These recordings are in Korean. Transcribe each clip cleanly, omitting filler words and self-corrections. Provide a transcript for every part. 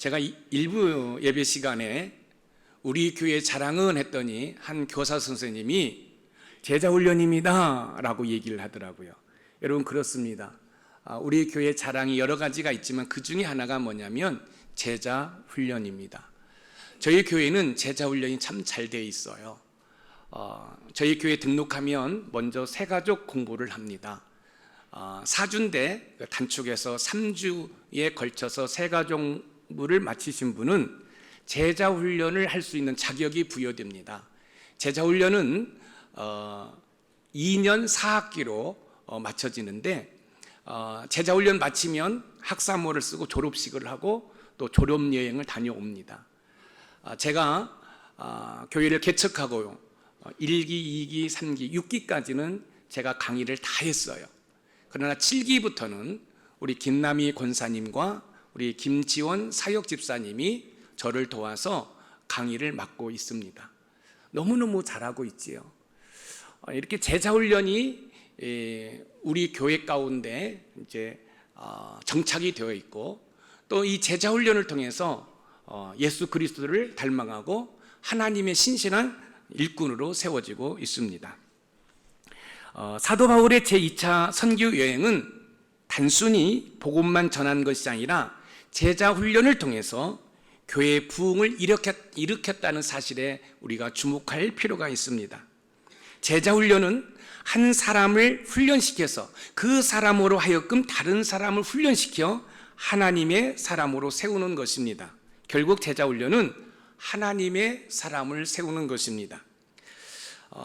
제가 일부 예배 시간에 우리 교회 자랑은 했더니 한 교사 선생님이 제자훈련입니다 라고 얘기를 하더라고요. 여러분, 그렇습니다. 우리 교회 자랑이 여러 가지가 있지만 그 중에 하나가 뭐냐면 제자훈련입니다. 저희 교회는 제자훈련이 참 잘 돼 있어요. 저희 교회 등록하면 먼저 새가족 공부를 합니다. 4주인데 단축해서 3주에 걸쳐서 새가족부를 마치신 분은 제자훈련을 할 수 있는 자격이 부여됩니다. 제자훈련은 2년 4학기로 마쳐지는데 제자훈련 마치면 학사모를 쓰고 졸업식을 하고 또 졸업여행을 다녀옵니다. 제가 교회를 개척하고 1기, 2기, 3기, 6기까지는 제가 강의를 다 했어요. 그러나 7기부터는 우리 김남희 권사님과 우리 김지원 사역 집사님이 저를 도와서 강의를 맡고 있습니다. 너무너무 잘하고 있지요. 이렇게 제자훈련이 우리 교회 가운데 이제 정착이 되어 있고, 또 이 제자훈련을 통해서 예수 그리스도를 닮아가고 하나님의 신실한 일꾼으로 세워지고 있습니다. 사도 바울의 제2차 선교 여행은 단순히 복음만 전한 것이 아니라 제자훈련을 통해서 교회의 부흥을 일으켰다는 사실에 우리가 주목할 필요가 있습니다. 제자훈련은 한 사람을 훈련시켜서 그 사람으로 하여금 다른 사람을 훈련시켜 하나님의 사람으로 세우는 것입니다. 결국 제자훈련은 하나님의 사람을 세우는 것입니다.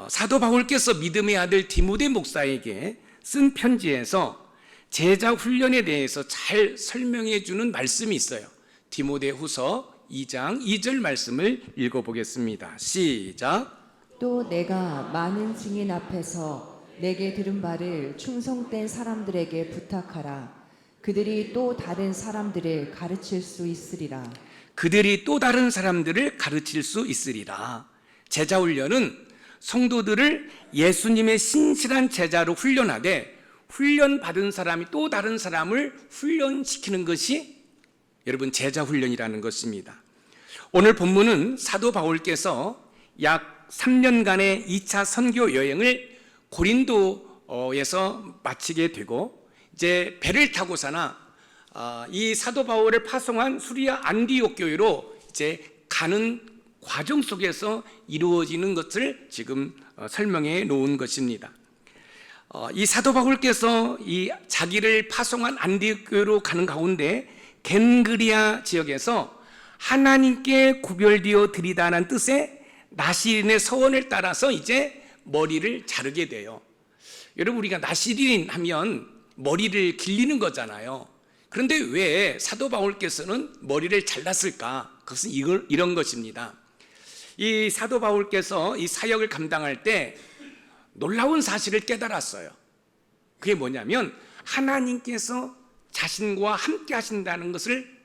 사도 바울께서 믿음의 아들 디모데 목사에게 쓴 편지에서 제자훈련에 대해서 잘 설명해 주는 말씀이 있어요. 디모데 후서 2장 2절 말씀을 읽어보겠습니다. 시작. 또 내가 많은 증인 앞에서 내게 들은 바를 충성된 사람들에게 부탁하라. 그들이 또 다른 사람들을 가르칠 수 있으리라. 그들이 또 다른 사람들을 가르칠 수 있으리라. 제자훈련은 성도들을 예수님의 신실한 제자로 훈련하되, 훈련받은 사람이 또 다른 사람을 훈련시키는 것이 여러분 제자훈련이라는 것입니다. 오늘 본문은 사도 바울께서 약 3년간의 2차 선교 여행을 고린도에서 마치게 되고, 이제 배를 타고서나 이 사도 바울을 파송한 수리아 안디옥 교회로 이제 가는 과정 속에서 이루어지는 것을 지금 설명해 놓은 것입니다. 이 사도 바울께서 이 자기를 파송한 안디옥 교회로 가는 가운데 겐그리아 지역에서 하나님께 구별되어 드리다는 뜻의 나시린의 서원을 따라서 이제 머리를 자르게 돼요. 여러분, 우리가 나시린 하면 머리를 길리는 거잖아요. 그런데 왜 사도 바울께서는 머리를 잘랐을까? 그것은 이런 것입니다. 이 사도 바울께서 이 사역을 감당할 때 놀라운 사실을 깨달았어요. 그게 뭐냐면 하나님께서 자신과 함께 하신다는 것을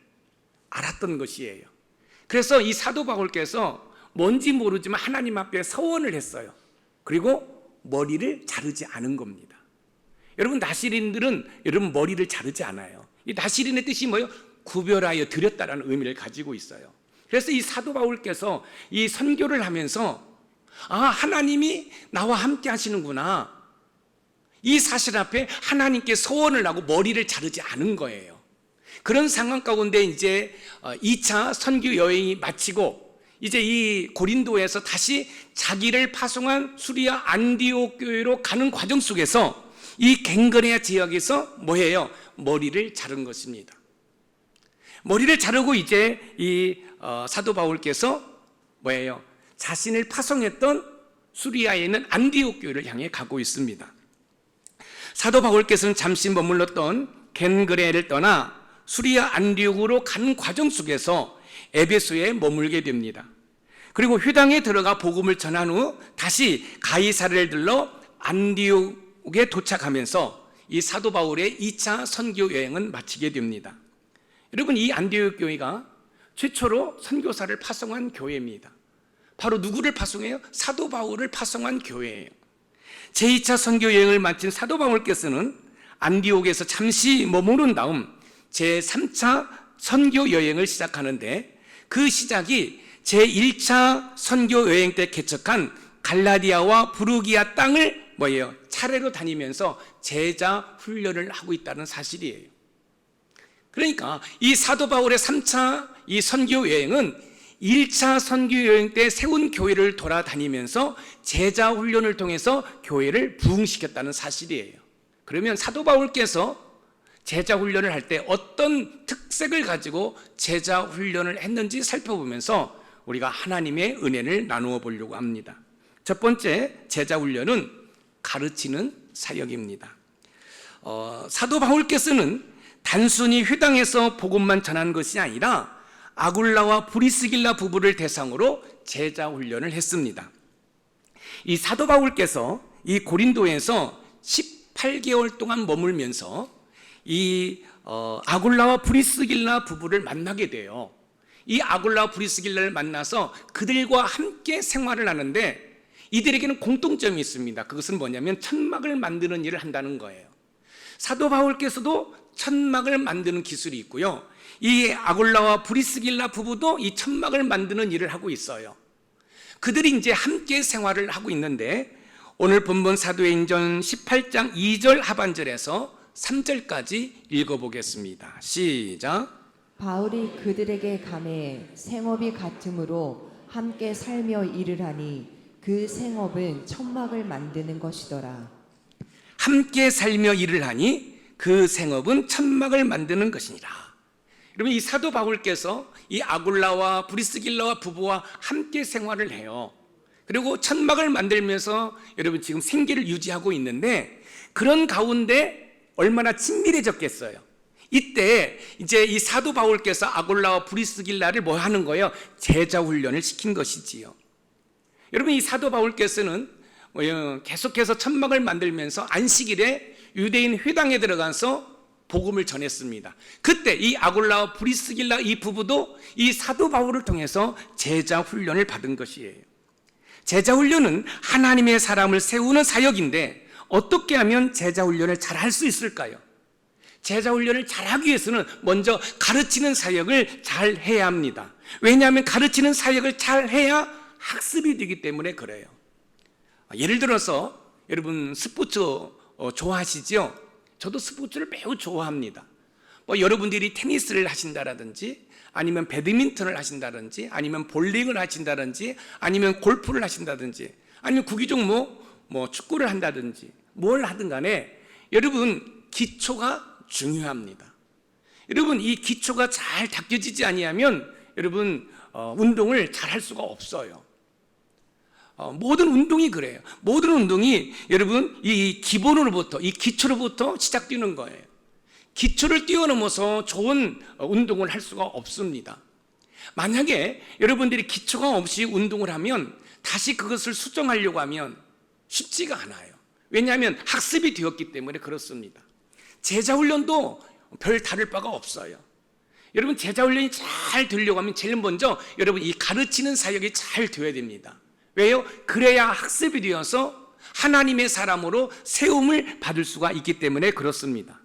알았던 것이에요. 그래서 이 사도 바울께서 뭔지 모르지만 하나님 앞에 서원을 했어요. 그리고 머리를 자르지 않은 겁니다. 여러분, 나시린들은 여러분 머리를 자르지 않아요. 이 나시린의 뜻이 뭐예요? 구별하여 드렸다라는 의미를 가지고 있어요. 그래서 이 사도 바울께서 이 선교를 하면서 하나님이 나와 함께 하시는구나, 이 사실 앞에 하나님께 서원을 하고 머리를 자르지 않은 거예요. 그런 상황 가운데 이제 2차 선교 여행이 마치고 이제 이 고린도에서 다시 자기를 파송한 수리아 안디옥 교회로 가는 과정 속에서 이 갱그레아 지역에서 뭐예요? 머리를 자른 것입니다. 머리를 자르고 이제 이 사도 바울께서 뭐예요? 자신을 파송했던 수리아에 있는 안디옥 교회를 향해 가고 있습니다. 사도 바울께서는 잠시 머물렀던 겐그레아를 떠나 수리아 안디옥으로 가는 과정 속에서 에베소에 머물게 됩니다. 그리고 회당에 들어가 복음을 전한 후 다시 가이사랴를 들러 안디옥에 도착하면서 이 사도 바울의 2차 선교 여행은 마치게 됩니다. 여러분, 이 안디옥 교회가 최초로 선교사를 파송한 교회입니다. 바로 누구를 파송해요? 사도 바울을 파송한 교회예요. 제2차 선교 여행을 마친 사도 바울께서는 안디옥에서 잠시 머무른 다음 제3차 선교 여행을 시작하는데 그 시작이 제1차 선교 여행 때 개척한 갈라디아와 부르기아 땅을 차례로 다니면서 제자 훈련을 하고 있다는 사실이에요. 그러니까 이 사도 바울의 3차 이 선교 여행은 1차 선교 여행 때 세운 교회를 돌아다니면서 제자 훈련을 통해서 교회를 부흥시켰다는 사실이에요. 그러면 사도 바울께서 제자 훈련을 할 때 어떤 특색을 가지고 제자 훈련을 했는지 살펴보면서 우리가 하나님의 은혜를 나누어 보려고 합니다. 첫 번째 제자 훈련은 가르치는 사역입니다. 사도 바울께서는 단순히 회당에서 복음만 전한 것이 아니라 아굴라와 브리스길라 부부를 대상으로 제자 훈련을 했습니다. 이 사도 바울께서 이 고린도에서 18개월 동안 머물면서 이 아굴라와 브리스길라 부부를 만나게 돼요. 이 아굴라와 브리스길라를 만나서 그들과 함께 생활을 하는데 이들에게는 공통점이 있습니다. 그것은 뭐냐면 천막을 만드는 일을 한다는 거예요. 사도 바울께서도 천막을 만드는 기술이 있고요. 이 아굴라와 브리스길라 부부도 이 천막을 만드는 일을 하고 있어요. 그들이 이제 함께 생활을 하고 있는데 오늘 본문 사도행전 18장 2절 하반절에서 3절까지 읽어보겠습니다. 시작. 바울이 그들에게 감해 생업이 같으므로 함께 살며 일을 하니 그 생업은 천막을 만드는 것이더라. 함께 살며 일을 하니 그 생업은 천막을 만드는 것이니라. 여러분, 이 사도 바울께서 이 아굴라와 브리스길라와 부부와 함께 생활을 해요. 그리고 천막을 만들면서 여러분 지금 생계를 유지하고 있는데 그런 가운데 얼마나 친밀해졌겠어요. 이때 이제 이 사도 바울께서 아굴라와 브리스길라를 뭐 하는 거예요? 제자 훈련을 시킨 것이지요. 여러분, 이 사도 바울께서는 계속해서 천막을 만들면서 안식일에 유대인 회당에 들어가서 복음을 전했습니다. 그때 이 아굴라와 브리스길라 이 부부도 이 사도 바울을 통해서 제자 훈련을 받은 것이에요. 제자 훈련은 하나님의 사람을 세우는 사역인데 어떻게 하면 제자 훈련을 잘 할 수 있을까요? 제자 훈련을 잘하기 위해서는 먼저 가르치는 사역을 잘 해야 합니다. 왜냐하면 가르치는 사역을 잘 해야 학습이 되기 때문에 그래요. 예를 들어서 여러분 스포츠 좋아하시죠? 저도 스포츠를 매우 좋아합니다. 여러분들이 테니스를 하신다라든지 아니면 배드민턴을 하신다든지 아니면 볼링을 하신다든지 아니면 골프를 하신다든지 아니면 구기 종목 축구를 한다든지 뭘 하든 간에 여러분 기초가 중요합니다. 여러분 이 기초가 잘 닦여지지 아니하면 여러분 운동을 잘 할 수가 없어요. 모든 운동이 그래요. 모든 운동이 여러분 이 기본으로부터 이 기초로부터 시작되는 거예요. 기초를 뛰어넘어서 좋은 운동을 할 수가 없습니다. 만약에 여러분들이 기초가 없이 운동을 하면 다시 그것을 수정하려고 하면 쉽지가 않아요. 왜냐하면 학습이 되었기 때문에 그렇습니다. 제자훈련도 별 다를 바가 없어요. 여러분 제자훈련이 잘 되려고 하면 제일 먼저 여러분 이 가르치는 사역이 잘 되어야 됩니다. 왜요? 그래야 학습이 되어서 하나님의 사람으로 세움을 받을 수가 있기 때문에 그렇습니다.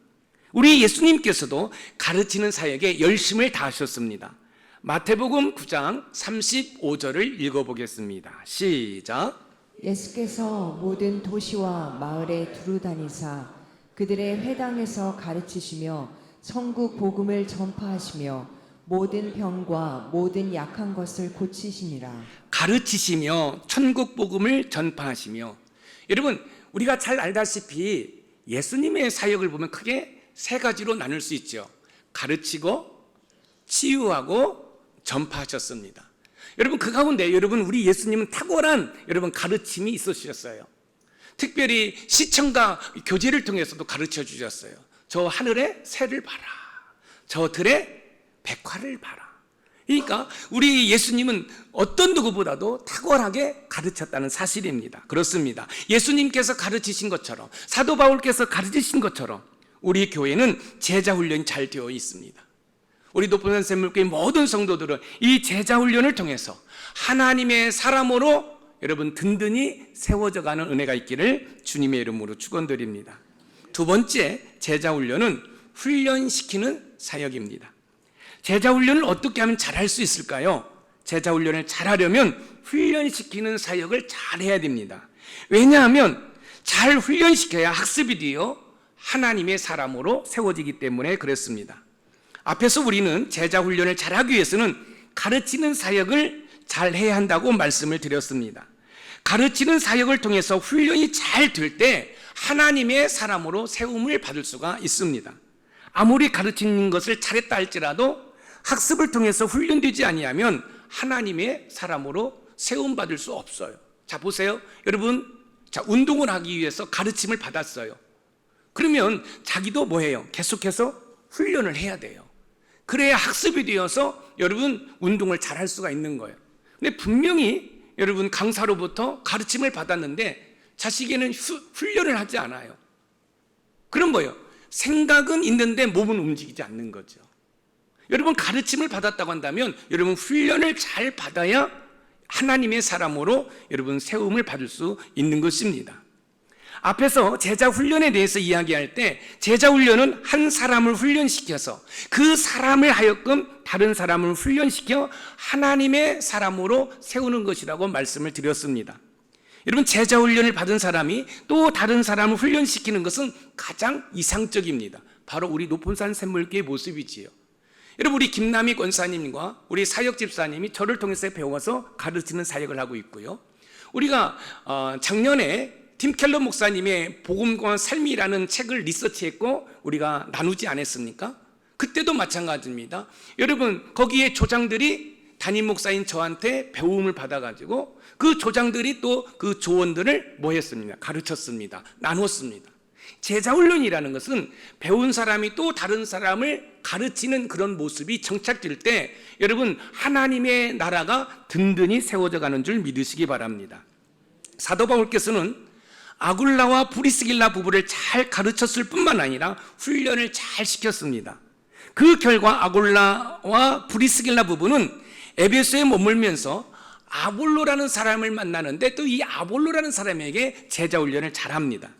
우리 예수님께서도 가르치는 사역에 열심을 다하셨습니다. 마태복음 9장 35절을 읽어보겠습니다. 시작. 예수께서 모든 도시와 마을에 두루 다니사 그들의 회당에서 가르치시며 천국 복음을 전파하시며 모든 병과 모든 약한 것을 고치시니라. 가르치시며 천국 복음을 전파하시며. 여러분 우리가 잘 알다시피 예수님의 사역을 보면 크게 세 가지로 나눌 수 있죠. 가르치고 치유하고 전파하셨습니다. 여러분 그 가운데 여러분 우리 예수님은 탁월한 여러분 가르침이 있으셨어요. 특별히 시청과 교제를 통해서도 가르쳐 주셨어요. 저 하늘의 새를 봐라. 저 들의 백화를 봐라. 그러니까 우리 예수님은 어떤 누구보다도 탁월하게 가르쳤다는 사실입니다. 그렇습니다. 예수님께서 가르치신 것처럼 사도 바울께서 가르치신 것처럼 우리 교회는 제자 훈련이 잘 되어 있습니다. 우리 높은 샘물교회 모든 성도들은 이 제자 훈련을 통해서 하나님의 사람으로 여러분 든든히 세워져 가는 은혜가 있기를 주님의 이름으로 축원드립니다. 두 번째 제자 훈련은 훈련시키는 사역입니다. 제자 훈련을 어떻게 하면 잘할 수 있을까요? 제자 훈련을 잘하려면 훈련시키는 사역을 잘해야 됩니다. 왜냐하면 잘 훈련시켜야 학습이 되어 하나님의 사람으로 세워지기 때문에 그렇습니다. 앞에서 우리는 제자 훈련을 잘하기 위해서는 가르치는 사역을 잘해야 한다고 말씀을 드렸습니다. 가르치는 사역을 통해서 훈련이 잘 될 때 하나님의 사람으로 세움을 받을 수가 있습니다. 아무리 가르치는 것을 잘했다 할지라도 학습을 통해서 훈련되지 아니하면 하나님의 사람으로 세움 받을 수 없어요. 자, 보세요. 여러분, 자, 운동을 하기 위해서 가르침을 받았어요. 그러면 자기도 뭐해요? 계속해서 훈련을 해야 돼요. 그래야 학습이 되어서 여러분 운동을 잘 할 수가 있는 거예요. 근데 분명히 여러분 강사로부터 가르침을 받았는데 자식에는 훈련을 하지 않아요. 그럼 뭐예요? 생각은 있는데 몸은 움직이지 않는 거죠. 여러분 가르침을 받았다고 한다면 여러분 훈련을 잘 받아야 하나님의 사람으로 여러분 세움을 받을 수 있는 것입니다. 앞에서 제자 훈련에 대해서 이야기할 때 제자 훈련은 한 사람을 훈련시켜서 그 사람을 하여금 다른 사람을 훈련시켜 하나님의 사람으로 세우는 것이라고 말씀을 드렸습니다. 여러분 제자 훈련을 받은 사람이 또 다른 사람을 훈련시키는 것은 가장 이상적입니다. 바로 우리 높은산 샘물교의 모습이지요. 여러분 우리 김남희 권사님과 우리 사역 집사님이 저를 통해서 배워서 가르치는 사역을 하고 있고요. 우리가 작년에 팀 켈러 목사님의 복음과 삶이라는 책을 리서치했고 우리가 나누지 않았습니까? 그때도 마찬가지입니다. 여러분 거기에 조장들이 담임 목사인 저한테 배움을 받아가지고 그 조장들이 또 그 조언들을 뭐 했습니까? 가르쳤습니다. 나눴습니다. 제자훈련이라는 것은 배운 사람이 또 다른 사람을 가르치는 그런 모습이 정착될 때 여러분 하나님의 나라가 든든히 세워져 가는 줄 믿으시기 바랍니다. 사도 바울께서는 아굴라와 브리스길라 부부를 잘 가르쳤을 뿐만 아니라 훈련을 잘 시켰습니다. 그 결과 아굴라와 브리스길라 부부는 에베소에 머물면서 아볼로라는 사람을 만나는데 또 이 아볼로라는 사람에게 제자 훈련을 잘합니다.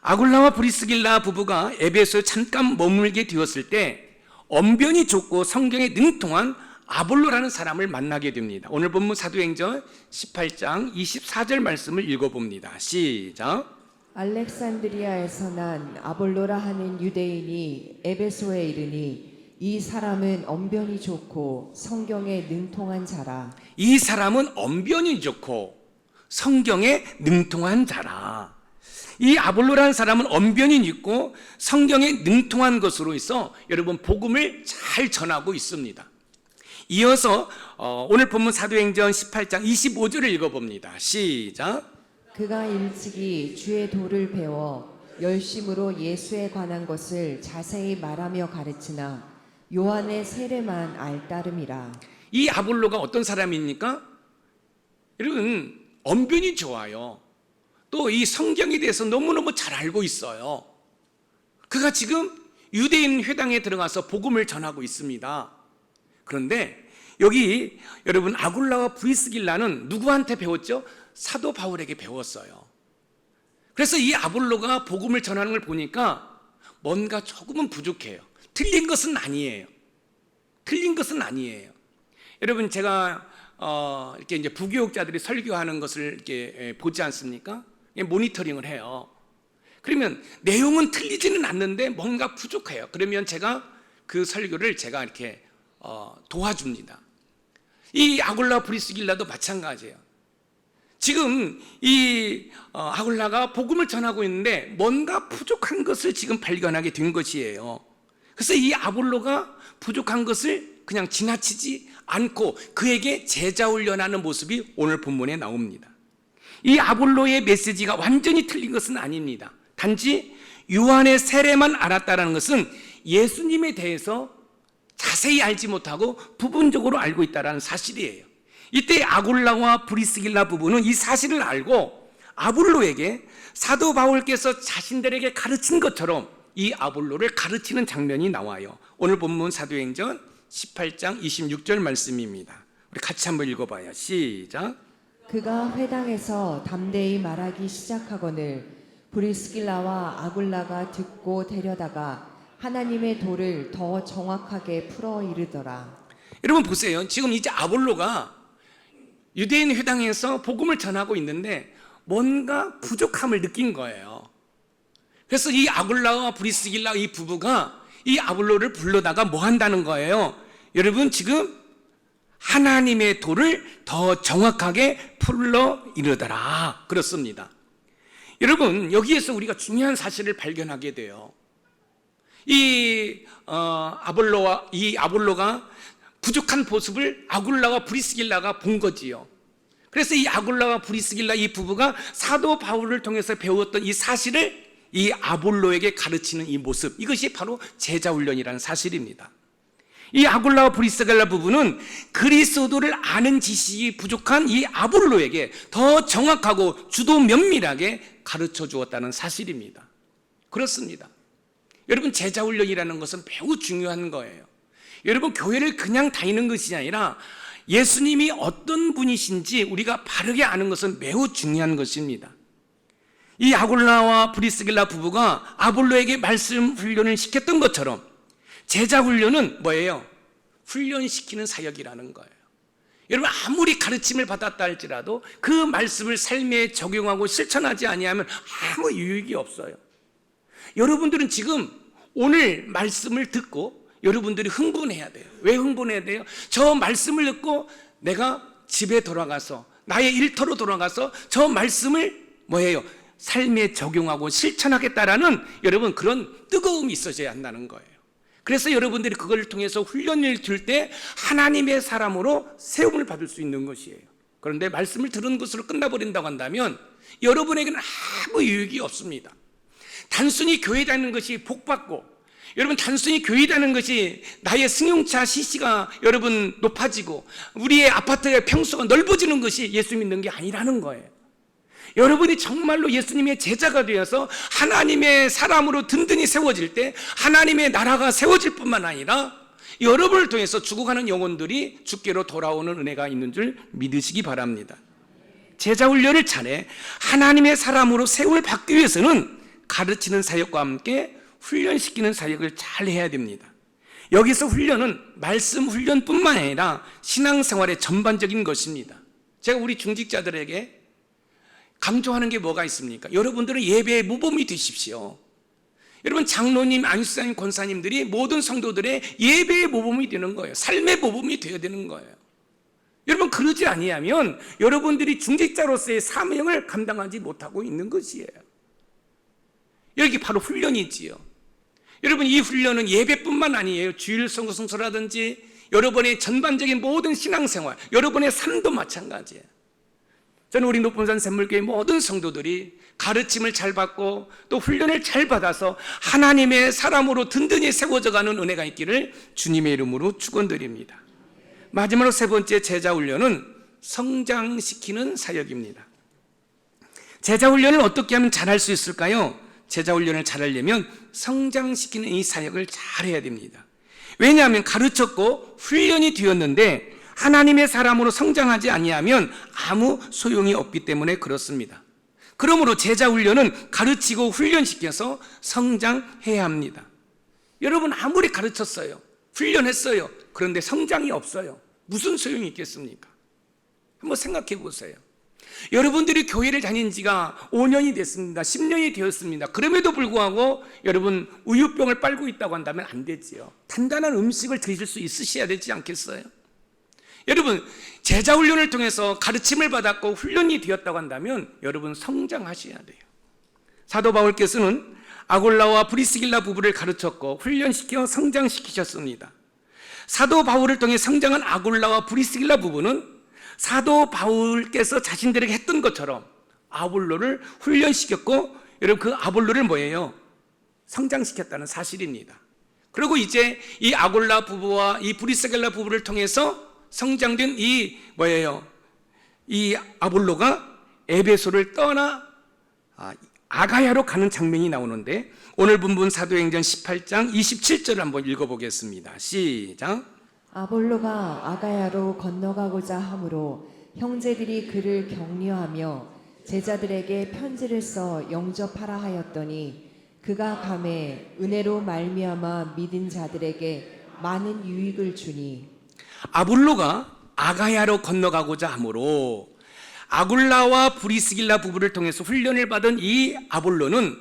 아굴라와 브리스길라 부부가 에베소에 잠깐 머물게 되었을 때 언변이 좋고 성경에 능통한 아볼로라는 사람을 만나게 됩니다. 오늘 본문 사도행전 18장 24절 말씀을 읽어봅니다. 시작. 알렉산드리아에서 난 아볼로라 하는 유대인이 에베소에 이르니 이 사람은 언변이 좋고 성경에 능통한 자라. 이 사람은 언변이 좋고 성경에 능통한 자라. 이 아볼로라는 사람은 언변이 있고 성경에 능통한 것으로 있어 여러분 복음을 잘 전하고 있습니다. 이어서 오늘 본문 사도행전 18장 25절을 읽어봅니다. 시작. 그가 일찍이 주의 도를 배워 열심으로 예수에 관한 것을 자세히 말하며 가르치나 요한의 세례만 알따름이라. 이 아볼로가 어떤 사람입니까? 여러분 언변이 좋아요. 또 이 성경에 대해서 너무너무 잘 알고 있어요. 그가 지금 유대인 회당에 들어가서 복음을 전하고 있습니다. 그런데 여기 여러분 아굴라와 브리스길라는 누구한테 배웠죠? 사도 바울에게 배웠어요. 그래서 이 아볼로가 복음을 전하는 걸 보니까 뭔가 조금은 부족해요. 틀린 것은 아니에요. 틀린 것은 아니에요. 여러분 제가 이렇게 이제 부교육자들이 설교하는 것을 이렇게 보지 않습니까? 모니터링을 해요. 그러면 내용은 틀리지는 않는데 뭔가 부족해요. 그러면 제가 그 설교를 제가 이렇게 도와줍니다. 이 아굴라 브리스길라도 마찬가지예요. 지금 이 아굴라가 복음을 전하고 있는데 뭔가 부족한 것을 지금 발견하게 된 것이에요. 그래서 이 아볼로가 부족한 것을 그냥 지나치지 않고 그에게 제자 훈련하는 모습이 오늘 본문에 나옵니다. 이 아볼로의 메시지가 완전히 틀린 것은 아닙니다. 단지 요한의 세례만 알았다는 것은 예수님에 대해서 자세히 알지 못하고 부분적으로 알고 있다는 사실이에요. 이때 아굴라와 브리스길라 부부는 이 사실을 알고 아볼로에게 사도 바울께서 자신들에게 가르친 것처럼 이 아볼로를 가르치는 장면이 나와요. 오늘 본문 사도행전 18장 26절 말씀입니다. 우리 같이 한번 읽어봐요. 시작. 그가 회당에서 담대히 말하기 시작하거늘 브리스길라와 아굴라가 듣고 데려다가 하나님의 도를 더 정확하게 풀어 이르더라. 여러분 보세요. 지금 이제 아볼로가 유대인 회당에서 복음을 전하고 있는데 뭔가 부족함을 느낀 거예요. 그래서 이 아굴라와 브리스길라 이 부부가 이 아볼로를 불러다가 뭐 한다는 거예요? 여러분 지금 하나님의 도를 더 정확하게 풀러 이르더라 그렇습니다. 여러분 여기에서 우리가 중요한 사실을 발견하게 돼요. 이 아볼로가 부족한 모습을 아굴라와 브리스길라가 본 거지요. 그래서 이 아굴라와 브리스길라 이 부부가 사도 바울을 통해서 배웠던 이 사실을 이 아볼로에게 가르치는 이 모습, 이것이 바로 제자훈련이라는 사실입니다. 이 아굴라와 브리스길라 부부는 그리스도를 아는 지식이 부족한 이 아볼로에게 더 정확하고 주도 면밀하게 가르쳐 주었다는 사실입니다. 그렇습니다. 여러분 제자훈련이라는 것은 매우 중요한 거예요. 여러분 교회를 그냥 다니는 것이 아니라 예수님이 어떤 분이신지 우리가 바르게 아는 것은 매우 중요한 것입니다. 이 아굴라와 브리스길라 부부가 아볼로에게 말씀 훈련을 시켰던 것처럼 제자훈련은 뭐예요? 훈련시키는 사역이라는 거예요. 여러분 아무리 가르침을 받았다 할지라도 그 말씀을 삶에 적용하고 실천하지 아니하면 아무 유익이 없어요. 여러분들은 지금 오늘 말씀을 듣고 여러분들이 흥분해야 돼요. 왜 흥분해야 돼요? 저 말씀을 듣고 내가 집에 돌아가서 나의 일터로 돌아가서 저 말씀을 뭐예요? 삶에 적용하고 실천하겠다라는 여러분 그런 뜨거움이 있어져야 한다는 거예요. 그래서 여러분들이 그걸 통해서 훈련을 줄 때 하나님의 사람으로 세움을 받을 수 있는 것이에요. 그런데 말씀을 들은 것으로 끝나버린다고 한다면 여러분에게는 아무 유익이 없습니다. 단순히 교회 다니는 것이 복받고 여러분 단순히 교회 다니는 것이 나의 승용차 CC가 여러분 높아지고 우리의 아파트의 평수가 넓어지는 것이 예수 믿는 게 아니라는 거예요. 여러분이 정말로 예수님의 제자가 되어서 하나님의 사람으로 든든히 세워질 때 하나님의 나라가 세워질 뿐만 아니라 여러분을 통해서 죽어가는 영혼들이 주께로 돌아오는 은혜가 있는 줄 믿으시기 바랍니다. 제자훈련을 잘해 하나님의 사람으로 세움을 받기 위해서는 가르치는 사역과 함께 훈련시키는 사역을 잘 해야 됩니다. 여기서 훈련은 말씀 훈련뿐만 아니라 신앙생활의 전반적인 것입니다. 제가 우리 중직자들에게 강조하는 게 뭐가 있습니까? 여러분들은 예배의 모범이 되십시오. 여러분 장로님, 안수사님, 권사님들이 모든 성도들의 예배의 모범이 되는 거예요. 삶의 모범이 되어야 되는 거예요. 여러분 그러지 아니하면 여러분들이 중직자로서의 사명을 감당하지 못하고 있는 것이에요. 여기 바로 훈련이지요. 여러분 이 훈련은 예배뿐만 아니에요. 주일 성수라든지 여러분의 전반적인 모든 신앙생활, 여러분의 삶도 마찬가지예요. 저는 우리 높은산 샘물교회 모든 성도들이 가르침을 잘 받고 또 훈련을 잘 받아서 하나님의 사람으로 든든히 세워져가는 은혜가 있기를 주님의 이름으로 축원드립니다. 마지막으로 세 번째 제자훈련은 성장시키는 사역입니다. 제자훈련을 어떻게 하면 잘할 수 있을까요? 제자훈련을 잘하려면 성장시키는 이 사역을 잘해야 됩니다. 왜냐하면 가르쳤고 훈련이 되었는데 하나님의 사람으로 성장하지 아니하면 아무 소용이 없기 때문에 그렇습니다. 그러므로 제자훈련은 가르치고 훈련시켜서 성장해야 합니다. 여러분 아무리 가르쳤어요, 훈련했어요, 그런데 성장이 없어요. 무슨 소용이 있겠습니까? 한번 생각해 보세요. 여러분들이 교회를 다닌 지가 5년이 됐습니다. 10년이 되었습니다. 그럼에도 불구하고 여러분 우유병을 빨고 있다고 한다면 안 되지요. 단단한 음식을 드실 수 있으셔야 되지 않겠어요? 여러분 제자훈련을 통해서 가르침을 받았고 훈련이 되었다고 한다면 여러분 성장하셔야 돼요. 사도 바울께서는 아굴라와 브리스길라 부부를 가르쳤고 훈련시켜 성장시키셨습니다. 사도 바울을 통해 성장한 아굴라와 브리스길라 부부는 사도 바울께서 자신들에게 했던 것처럼 아볼로를 훈련시켰고 여러분 그 아볼로를 뭐예요? 성장시켰다는 사실입니다. 그리고 이제 이 아굴라 부부와 이 브리스길라 부부를 통해서 성장된 이 뭐예요? 이 아볼로가 에베소를 떠나 아가야로 가는 장면이 나오는데 오늘 본문 사도행전 18장 27절을 한번 읽어보겠습니다. 시작. 아볼로가 아가야로 건너가고자 하므로 형제들이 그를 격려하며 제자들에게 편지를 써 영접하라 하였더니 그가 감에 은혜로 말미암아 믿은 자들에게 많은 유익을 주니 아볼로가 아가야로 건너가고자 하므로 아굴라와 브리스길라 부부를 통해서 훈련을 받은 이 아볼로는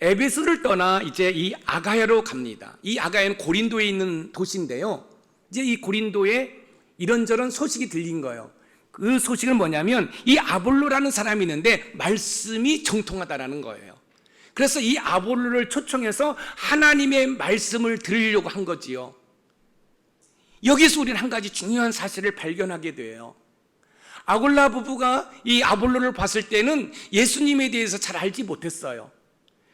에베소를 떠나 이제 이 아가야로 갑니다. 이 아가야는 고린도에 있는 도시인데요. 이제 이 고린도에 이런저런 소식이 들린 거예요. 그 소식은 뭐냐면 이 아볼로라는 사람이 있는데 말씀이 정통하다라는 거예요. 그래서 이 아볼로를 초청해서 하나님의 말씀을 들으려고 한 거지요. 여기서 우리는 한 가지 중요한 사실을 발견하게 돼요. 아굴라 부부가 이 아볼로를 봤을 때는 예수님에 대해서 잘 알지 못했어요.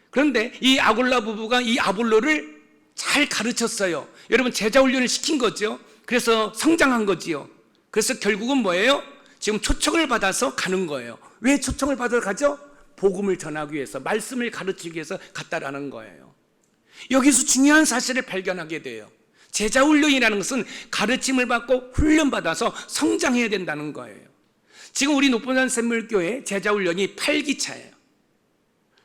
그런데 이 아굴라 부부가 이 아볼로를 잘 가르쳤어요. 여러분, 제자 훈련을 시킨 거죠. 그래서 성장한 거지요. 그래서 결국은 뭐예요? 지금 초청을 받아서 가는 거예요. 왜 초청을 받아 가죠? 복음을 전하기 위해서, 말씀을 가르치기 위해서 갔다라는 거예요. 여기서 중요한 사실을 발견하게 돼요. 제자 훈련이라는 것은 가르침을 받고 훈련받아서 성장해야 된다는 거예요. 지금 우리 높은산 샘물교회 제자 훈련이 8기차예요.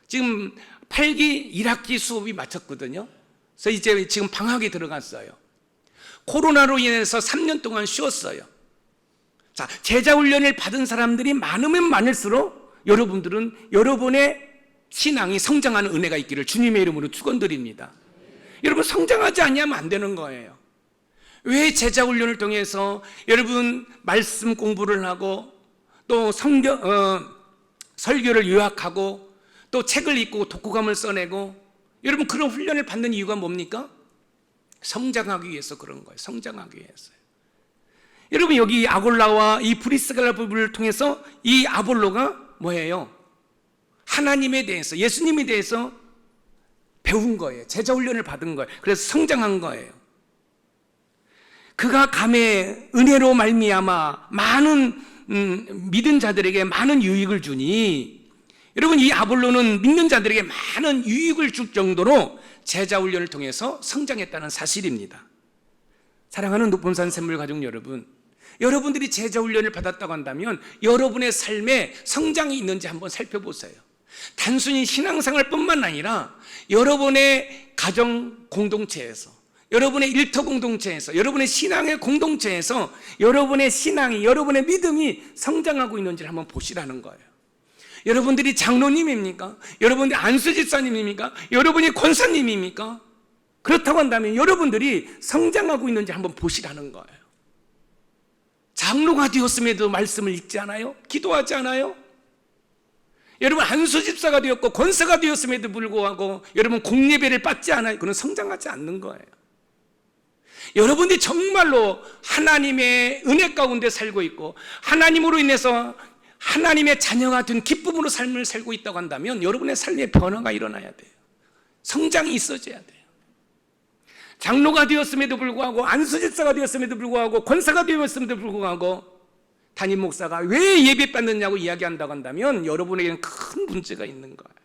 지금 8기 1학기 수업이 마쳤거든요. 그래서 이제 지금 방학에 들어갔어요. 코로나로 인해서 3년 동안 쉬었어요. 자, 제자 훈련을 받은 사람들이 많으면 많을수록 여러분들은 여러분의 신앙이 성장하는 은혜가 있기를 주님의 이름으로 축원드립니다. 여러분, 성장하지 않으면 안 되는 거예요. 왜 제자 훈련을 통해서 여러분 말씀 공부를 하고 또 설교를 요약하고 또 책을 읽고 독후감을 써내고 여러분 그런 훈련을 받는 이유가 뭡니까? 성장하기 위해서 그런 거예요. 성장하기 위해서요. 여러분, 여기 아골라와 이 브리스길라 부부를 통해서 이 아볼로가 뭐예요? 하나님에 대해서, 예수님에 대해서 배운 거예요. 제자 훈련을 받은 거예요. 그래서 성장한 거예요. 그가 감에 은혜로 말미암아 많은 믿은 자들에게 많은 유익을 주니, 여러분, 이 아볼로는 믿는 자들에게 많은 유익을 줄 정도로 제자 훈련을 통해서 성장했다는 사실입니다. 사랑하는 높은산 샘물 가족 여러분, 여러분들이 제자 훈련을 받았다고 한다면 여러분의 삶에 성장이 있는지 한번 살펴보세요. 단순히 신앙생활 뿐만 아니라 여러분의 가정 공동체에서, 여러분의 일터 공동체에서, 여러분의 신앙의 공동체에서 여러분의 신앙이, 여러분의 믿음이 성장하고 있는지를 한번 보시라는 거예요. 여러분들이 장로님입니까? 여러분들이 안수집사님입니까? 여러분이 권사님입니까? 그렇다고 한다면 여러분들이 성장하고 있는지 한번 보시라는 거예요. 장로가 되었음에도 말씀을 읽지 않아요? 기도하지 않아요? 여러분, 안수집사가 되었고 권사가 되었음에도 불구하고 여러분 공예배를 받지 않아요? 그건 성장하지 않는 거예요. 여러분들이 정말로 하나님의 은혜 가운데 살고 있고 하나님으로 인해서 하나님의 자녀가 된 기쁨으로 삶을 살고 있다고 한다면 여러분의 삶에 변화가 일어나야 돼요. 성장이 있어져야 돼요. 장로가 되었음에도 불구하고, 안수집사가 되었음에도 불구하고, 권사가 되었음에도 불구하고 담임 목사가 왜 예배 받느냐고 이야기한다고 한다면 여러분에게는 큰 문제가 있는 거예요.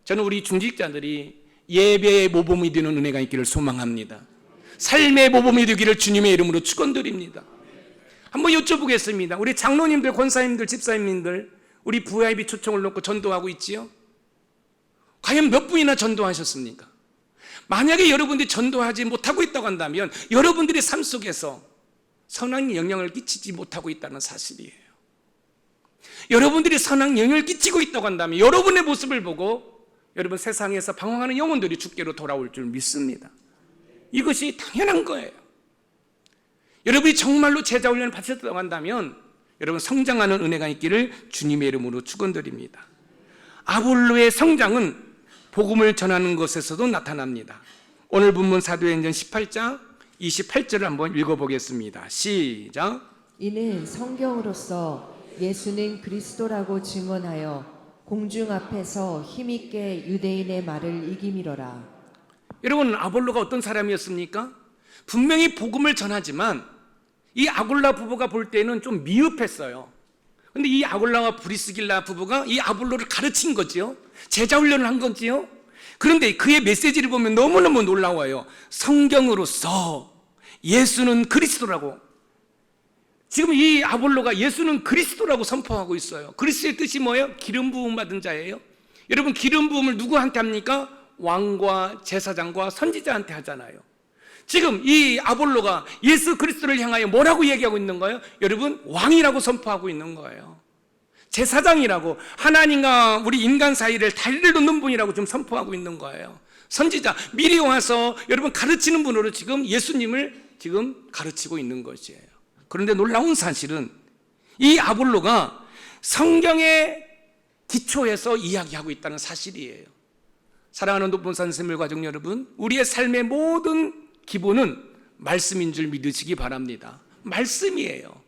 저는 우리 중직자들이 예배의 모범이 되는 은혜가 있기를 소망합니다. 삶의 모범이 되기를 주님의 이름으로 축원드립니다. 한번 여쭤보겠습니다. 우리 장로님들, 권사님들, 집사님들, 우리 VIP 초청을 놓고 전도하고 있지요? 과연 몇 분이나 전도하셨습니까? 만약에 여러분들이 전도하지 못하고 있다고 한다면 여러분들의 삶 속에서 선한 영향을 끼치지 못하고 있다는 사실이에요. 여러분들이 선한 영향을 끼치고 있다고 한다면 여러분의 모습을 보고 여러분 세상에서 방황하는 영혼들이 주께로 돌아올 줄 믿습니다. 이것이 당연한 거예요. 여러분이 정말로 제자 훈련을 받으셨다고 한다면 여러분 성장하는 은혜가 있기를 주님의 이름으로 축원드립니다. 아볼로의 성장은 복음을 전하는 것에서도 나타납니다. 오늘 본문 사도행전 18장 28절을 한번 읽어보겠습니다. 시작. 이는 성경으로서 예수는 그리스도라고 증언하여 공중 앞에서 힘있게 유대인의 말을 이기미러라. 여러분, 아볼로가 어떤 사람이었습니까? 분명히 복음을 전하지만 이 아골라 부부가 볼 때는 좀 미흡했어요. 근데 이 아골라와 브리스길라 부부가 이 아볼로를 가르친 거지요. 제자 훈련을 한 거지요. 그런데 그의 메시지를 보면 너무너무 놀라워요. 성경으로서 예수는 그리스도라고. 지금 이 아볼로가 예수는 그리스도라고 선포하고 있어요. 그리스도의 뜻이 뭐예요? 기름 부음 받은 자예요. 여러분 기름 부음을 누구한테 합니까? 왕과 제사장과 선지자한테 하잖아요. 지금 이 아볼로가 예수 그리스도를 향하여 뭐라고 얘기하고 있는 거예요? 여러분 왕이라고 선포하고 있는 거예요. 제사장이라고, 하나님과 우리 인간 사이를 다리를 놓는 분이라고 좀 선포하고 있는 거예요. 선지자, 미리 와서 여러분 가르치는 분으로 지금 예수님을 지금 가르치고 있는 것이에요. 그런데 놀라운 사실은 이 아볼로가 성경의 기초에서 이야기하고 있다는 사실이에요. 사랑하는 높은 선생님들 가족 여러분, 우리의 삶의 모든 기본은 말씀인 줄 믿으시기 바랍니다. 말씀이에요.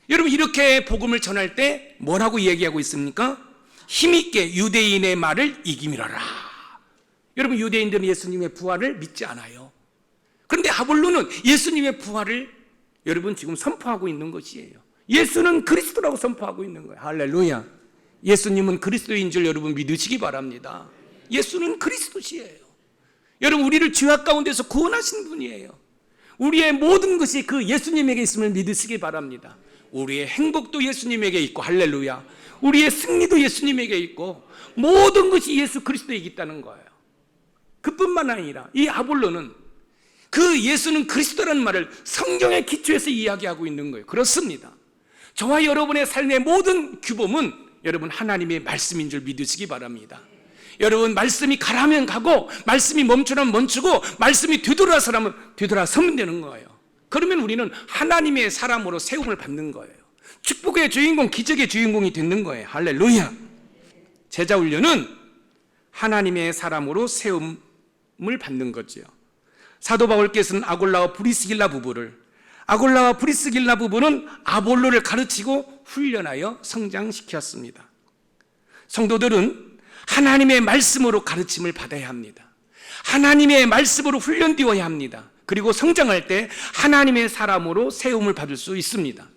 여러분 이렇게 복음을 전할 때 뭐라고 얘기하고 있습니까? 힘있게 유대인의 말을 이기미러라. 여러분 유대인들은 예수님의 부활을 믿지 않아요. 그런데 아볼로는 예수님의 부활을 여러분 지금 선포하고 있는 것이에요. 예수는 그리스도라고 선포하고 있는 거예요. 할렐루야. 예수님은 그리스도인 줄 여러분 믿으시기 바랍니다. 예수는 그리스도시에요. 여러분 우리를 죄악 가운데서 구원하신 분이에요. 우리의 모든 것이 그 예수님에게 있음을 믿으시기 바랍니다. 우리의 행복도 예수님에게 있고, 할렐루야. 우리의 승리도 예수님에게 있고, 모든 것이 예수 그리스도에게 있다는 거예요. 그뿐만 아니라 이 아볼로는 그 예수는 그리스도라는 말을 성경의 기초에서 이야기하고 있는 거예요. 그렇습니다. 저와 여러분의 삶의 모든 규범은 여러분 하나님의 말씀인 줄 믿으시기 바랍니다. 여러분 말씀이 가라면 가고, 말씀이 멈추라면 멈추고, 말씀이 되돌아서라면 되돌아서면 되는 거예요. 그러면 우리는 하나님의 사람으로 세움을 받는 거예요. 축복의 주인공, 기적의 주인공이 되는 거예요. 할렐루야. 제자 훈련은 하나님의 사람으로 세움을 받는 거죠. 사도 바울께서는 아골라와 브리스길라 부부는 아볼로를 가르치고 훈련하여 성장시켰습니다. 성도들은 하나님의 말씀으로 가르침을 받아야 합니다. 하나님의 말씀으로 훈련되어야 합니다. 그리고 성장할 때 하나님의 사람으로 세움을 받을 수 있습니다.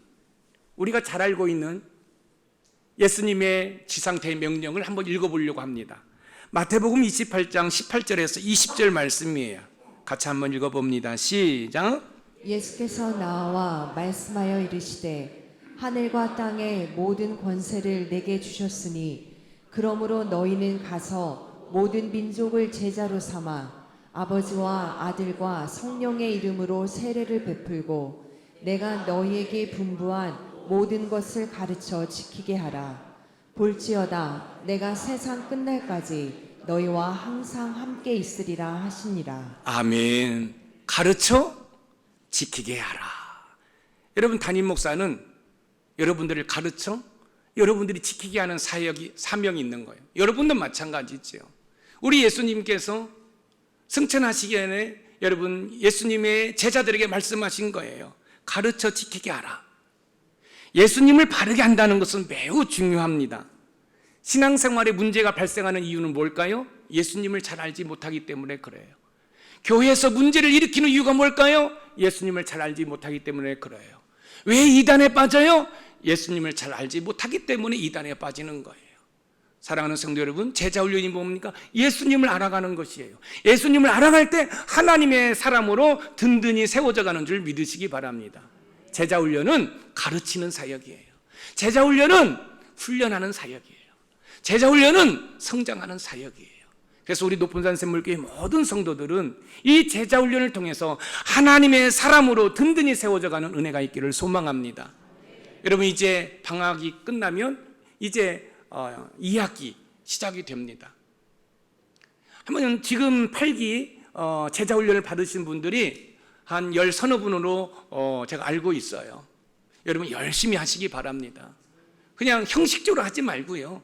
우리가 잘 알고 있는 예수님의 지상태의 명령을 한번 읽어보려고 합니다. 마태복음 28장 18절에서 20절 말씀이에요. 같이 한번 읽어봅니다. 시작. 예수께서 나와 말씀하여 이르시되 하늘과 땅의 모든 권세를 내게 주셨으니 그러므로 너희는 가서 모든 민족을 제자로 삼아 아버지와 아들과 성령의 이름으로 세례를 베풀고 내가 너희에게 분부한 모든 것을 가르쳐 지키게 하라. 볼지어다 내가 세상 끝날까지 너희와 항상 함께 있으리라 하시니라. 아멘. 가르쳐 지키게 하라. 여러분 담임 목사는 여러분들을 가르쳐 여러분들이 지키게 하는 사명이 있는 거예요. 여러분도 마찬가지죠. 우리 예수님께서 승천하시기 전에 여러분 예수님의 제자들에게 말씀하신 거예요. 가르쳐 지키게 하라. 예수님을 바르게 한다는 것은 매우 중요합니다. 신앙생활에 문제가 발생하는 이유는 뭘까요? 예수님을 잘 알지 못하기 때문에 그래요. 교회에서 문제를 일으키는 이유가 뭘까요? 예수님을 잘 알지 못하기 때문에 그래요. 왜 이단에 빠져요? 예수님을 잘 알지 못하기 때문에 이단에 빠지는 거예요. 사랑하는 성도 여러분, 제자 훈련이 뭡니까? 예수님을 알아가는 것이에요. 예수님을 알아갈 때 하나님의 사람으로 든든히 세워져 가는 줄 믿으시기 바랍니다. 제자 훈련은 가르치는 사역이에요. 제자 훈련은 훈련하는 사역이에요. 제자 훈련은 성장하는 사역이에요. 그래서 우리 높은산 샘물교회 모든 성도들은 이 제자 훈련을 통해서 하나님의 사람으로 든든히 세워져 가는 은혜가 있기를 소망합니다. 여러분 이제 방학이 끝나면 이제 2학기 시작이 됩니다. 한번 지금 8기 제자 훈련을 받으신 분들이 한 10서너 분으로 제가 알고 있어요. 여러분 열심히 하시기 바랍니다. 그냥 형식적으로 하지 말고요.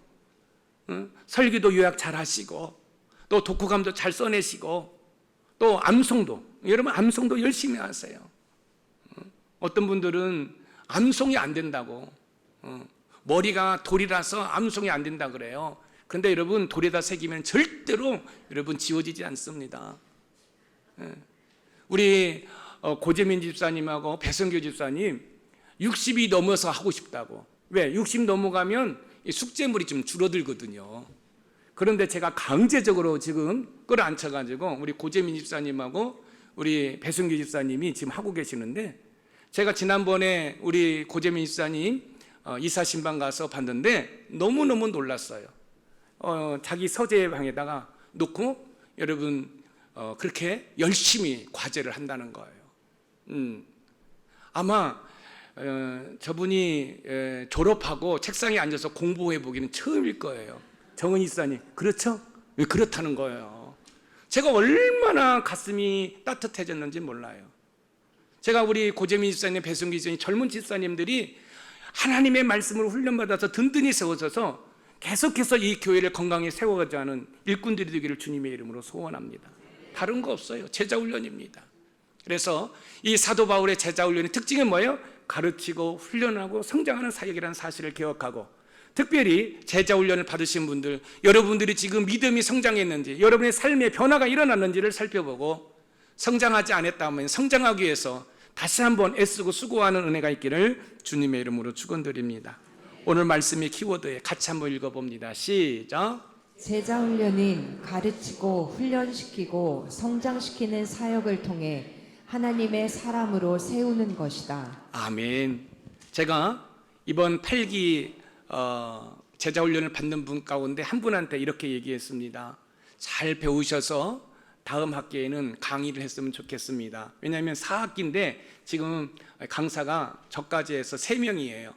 설교도 요약 잘 하시고 또 독후감도 잘 써내시고 또 암송도, 여러분 암송도 열심히 하세요. 어떤 분들은 암송이 안 된다고, 머리가 돌이라서 암송이 안 된다 그래요. 그런데 여러분 돌에다 새기면 절대로 여러분 지워지지 않습니다. 우리 고재민 집사님하고 배성교 집사님 60이 넘어서 하고 싶다고. 왜? 60 넘어가면 숙제물이 좀 줄어들거든요. 그런데 제가 강제적으로 지금 끌어안혀가지고 우리 고재민 집사님하고 우리 배성규 집사님이 지금 하고 계시는데, 제가 지난번에 우리 고재민 집사님 이사 신방 가서 봤는데 너무너무 놀랐어요. 자기 서재방에다가 놓고 여러분 그렇게 열심히 과제를 한다는 거예요. 아마 저분이 졸업하고 책상에 앉아서 공부해 보기는 처음일 거예요. 정은희 집사님, 그렇죠? 왜 그렇다는 거예요. 제가 얼마나 가슴이 따뜻해졌는지 몰라요. 제가 우리 고재민 집사님, 배승기 집사님, 젊은 집사님들이 하나님의 말씀을 훈련받아서 든든히 세워져서 계속해서 이 교회를 건강히 세워가자 하는 일꾼들이 되기를 주님의 이름으로 소원합니다. 다른 거 없어요. 제자훈련입니다. 그래서 이 사도 바울의 제자훈련의 특징은 뭐예요? 가르치고 훈련하고 성장하는 사역이라는 사실을 기억하고, 특별히 제자훈련을 받으신 분들, 여러분들이 지금 믿음이 성장했는지, 여러분의 삶에 변화가 일어났는지를 살펴보고, 성장하지 않았다면 성장하기 위해서 다시 한번 애쓰고 수고하는 은혜가 있기를 주님의 이름으로 축원드립니다. 오늘 말씀의 키워드에 같이 한번 읽어봅니다. 시작. 제자훈련은 가르치고 훈련시키고 성장시키는 사역을 통해 하나님의 사람으로 세우는 것이다. 아멘. 제가 이번 8기 제자훈련을 받는 분 가운데 한 분한테 이렇게 얘기했습니다. 잘 배우셔서 다음 학기에는 강의를 했으면 좋겠습니다. 왜냐하면 4학기인데 지금 강사가 저까지 해서 3명이에요.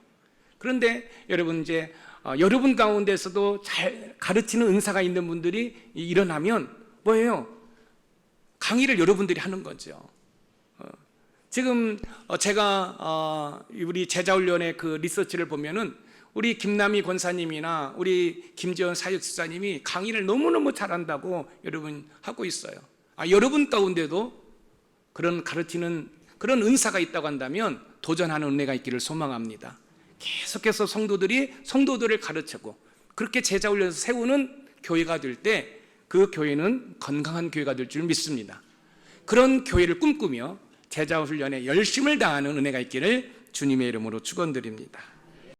그런데 여러분, 이제 여러분 가운데서도 잘 가르치는 은사가 있는 분들이 일어나면 뭐예요? 강의를 여러분들이 하는 거죠. 지금 제가 우리 제자훈련의 그 리서치를 보면은 우리 김남희 권사님이나 우리 김재원 사역수사님이 강의를 너무너무 잘한다고 여러분 하고 있어요. 여러분 가운데도 그런 가르치는 그런 은사가 있다고 한다면 도전하는 은혜가 있기를 소망합니다. 계속해서 성도들을 가르치고 그렇게 제자훈련에서 세우는 교회가 될 때 그 교회는 건강한 교회가 될 줄 믿습니다. 그런 교회를 꿈꾸며 제자훈련에 열심을 다하는 은혜가 있기를 주님의 이름으로 축원드립니다.